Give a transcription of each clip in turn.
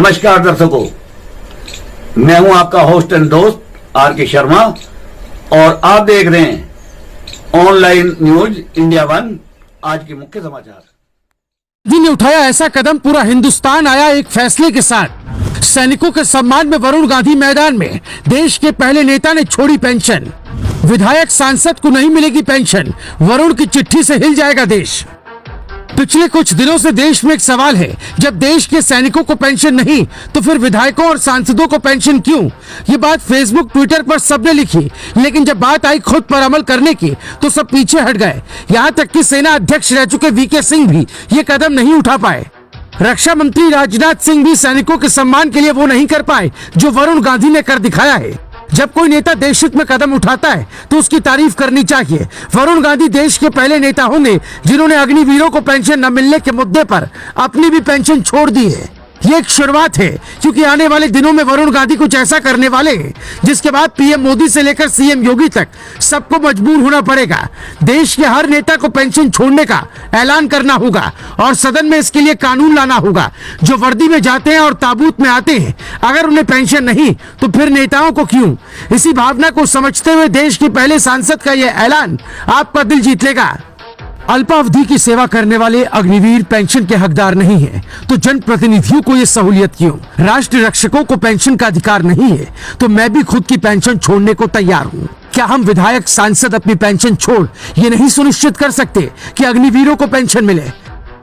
नमस्कार दर्शकों, मैं हूं आपका होस्ट एंड दोस्त आर के शर्मा और आप देख रहे हैं ऑनलाइन न्यूज इंडिया वन। आज के मुख्य समाचार। मोदी ने उठाया ऐसा कदम, पूरा हिंदुस्तान आया एक फैसले के साथ। सैनिकों के सम्मान में वरुण गांधी मैदान में। देश के पहले नेता ने छोड़ी पेंशन। विधायक सांसद को नहीं मिलेगी पेंशन, वरुण की चिट्ठी से हिल जाएगा देश। पिछले कुछ दिनों से देश में एक सवाल है, जब देश के सैनिकों को पेंशन नहीं तो फिर विधायकों और सांसदों को पेंशन क्यों? ये बात फेसबुक ट्विटर पर सबने लिखी, लेकिन जब बात आई खुद पर अमल करने की तो सब पीछे हट गए। यहाँ तक कि सेना अध्यक्ष रह चुके वीके सिंह भी ये कदम नहीं उठा पाए। रक्षा मंत्री राजनाथ सिंह भी सैनिकों के सम्मान के लिए वो नहीं कर पाए जो वरुण गांधी ने कर दिखाया है। जब कोई नेता देश हित में कदम उठाता है तो उसकी तारीफ करनी चाहिए। वरुण गांधी देश के पहले नेता होंगे जिन्होंने अग्निवीरों को पेंशन न मिलने के मुद्दे पर अपनी भी पेंशन छोड़ दी है। ये एक शुरुआत है, क्योंकि आने वाले दिनों में वरुण गांधी कुछ ऐसा करने वाले हैं जिसके बाद पीएम मोदी से लेकर सीएम योगी तक सबको मजबूर होना पड़ेगा। देश के हर नेता को पेंशन छोड़ने का ऐलान करना होगा और सदन में इसके लिए कानून लाना होगा। जो वर्दी में जाते हैं और ताबूत में आते हैं, अगर उन्हें पेंशन नहीं तो फिर नेताओं को क्यों? इसी भावना को समझते हुए देश के पहले सांसद का यह ऐलान आपका दिल जीत लेगा। अल्पावधि की सेवा करने वाले अग्निवीर पेंशन के हकदार नहीं हैं, तो जनप्रतिनिधियों को ये सहूलियत क्यों? राष्ट्र रक्षकों को पेंशन का अधिकार नहीं है, तो मैं भी खुद की पेंशन छोड़ने को तैयार हूँ। क्या हम विधायक सांसद अपनी पेंशन छोड़ ये नहीं सुनिश्चित कर सकते कि अग्निवीरों को पेंशन मिले?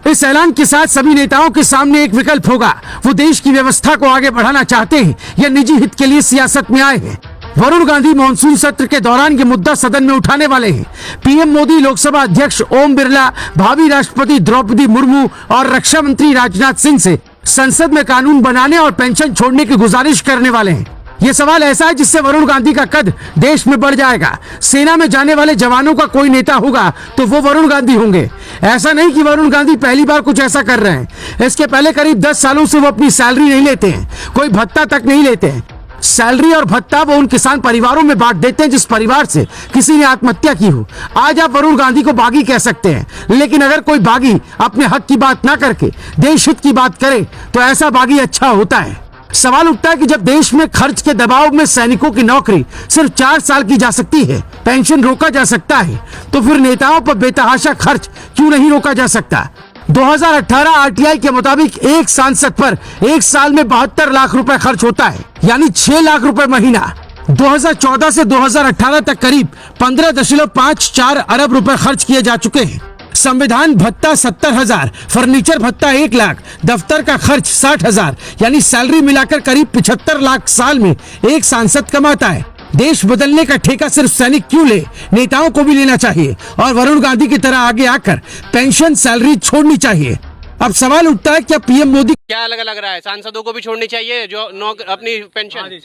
इस ऐलान के साथ सभी नेताओं के सामने एक विकल्प होगा। वो देश की व्यवस्था को आगे बढ़ाना चाहते हैं या निजी हित के लिए सियासत में आए हैं। वरुण गांधी मॉनसून सत्र के दौरान ये मुद्दा सदन में उठाने वाले हैं। पीएम मोदी, लोकसभा अध्यक्ष ओम बिरला, भावी राष्ट्रपति द्रौपदी मुर्मू और रक्षा मंत्री राजनाथ सिंह से संसद में कानून बनाने और पेंशन छोड़ने की गुजारिश करने वाले हैं। ये सवाल ऐसा है जिससे वरुण गांधी का कद देश में बढ़ जाएगा। सेना में जाने वाले जवानों का कोई नेता होगा तो वो वरुण गांधी होंगे। ऐसा नहीं कि वरुण गांधी पहली बार कुछ ऐसा कर रहे हैं। इसके पहले करीब 10 सालों से वो अपनी सैलरी नहीं लेते हैं, कोई भत्ता तक नहीं लेते हैं। सैलरी और भत्ता वो उन किसान परिवारों में बांट देते हैं जिस परिवार से किसी ने आत्महत्या की हो। आज आप वरुण गांधी को बागी कह सकते हैं, लेकिन अगर कोई बागी अपने हक की बात ना करके देश हित की बात करे तो ऐसा बागी अच्छा होता है। सवाल उठता है कि जब देश में खर्च के दबाव में सैनिकों की नौकरी सिर्फ 4 साल की जा सकती है, पेंशन रोका जा सकता है, तो फिर नेताओं पर बेतहाशा खर्च क्यों नहीं रोका जा सकता? 2018 आरटीआई के मुताबिक एक सांसद पर एक साल में 72 लाख रुपए खर्च होता है, यानी 6 लाख रुपए महीना। 2014 से 2018 तक करीब 15.54 अरब रुपए खर्च किए जा चुके हैं। संविधान भत्ता 70,000, फर्नीचर भत्ता 1 लाख, दफ्तर का खर्च 60,000, यानी सैलरी मिलाकर करीब 75 लाख साल में एक सांसद कमाता है। देश बदलने का ठेका सिर्फ सैनिक क्यों ले? नेताओं को भी लेना चाहिए और वरुण गांधी की तरह आगे आकर पेंशन सैलरी छोड़नी चाहिए। अब सवाल उठता है, क्या पीएम मोदी क्या अलग लग रहा है? सांसदों को भी छोड़नी चाहिए जो अपनी पेंशन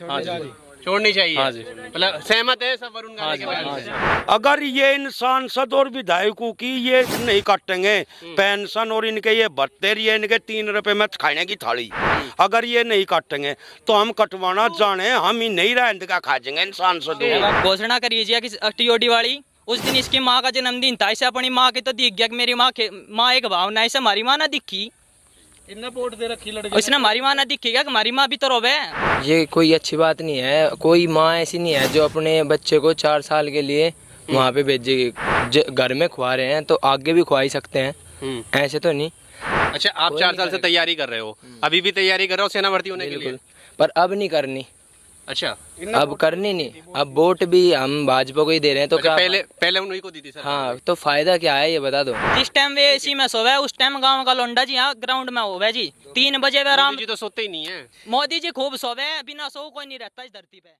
छोड़नी चाहिए। मतलब सहमत है सब वरुण गांधी के बारे में? अगर ये इन सांसद और विधायकों की ये नहीं काटेंगे पेंशन और इनके ये भत्ते, ये इनके 3 रुपए में खाने की थाली, अगर ये नहीं काटेंगे तो हम कटवाना जाने हम ही नहीं रहेंगे का खा जाएंगे इन सांसदों। घोषणा करिए कि टीओडी वाली उस दिन इसकी माँ का जन्मदिन था, इसे अपनी माँ के तो दिख गया कि मेरी माँ एक भावना, ऐसे हमारी माँ ना दिखी, इनने वोट दे रखी लड़की, इसने हमारी माँ ना दिखी क्या? हमारी माँ भी तो रोवे। ये कोई अच्छी बात नहीं है। कोई माँ ऐसी नहीं है जो अपने बच्चे को 4 साल के लिए वहाँ पे भेजेगी। घर में खुआ रहे हैं तो आगे भी खुआ ही सकते हैं, ऐसे तो नहीं। अच्छा, आप 4 साल से तैयारी कर रहे हो, अभी भी तैयारी कर रहे हो सेना भर्ती होने के लिए? पर अब नहीं करनी। अच्छा, अब करनी नहीं। अब वोट भी हम भाजपा को ही दे रहे हैं तो क्या? पहले उन्हीं को दी थी सर। हाँ, तो फायदा क्या है ये बता दो। जिस टाइम वे एसी में सोवे उस टाइम गांव का लोंडा जी यहाँ ग्राउंड में होवे जी। 3 बजे वे आराम जी तो सोते ही नहीं है। मोदी जी खूब सोवे, बिना सो कोई नहीं रहता इस धरती पे।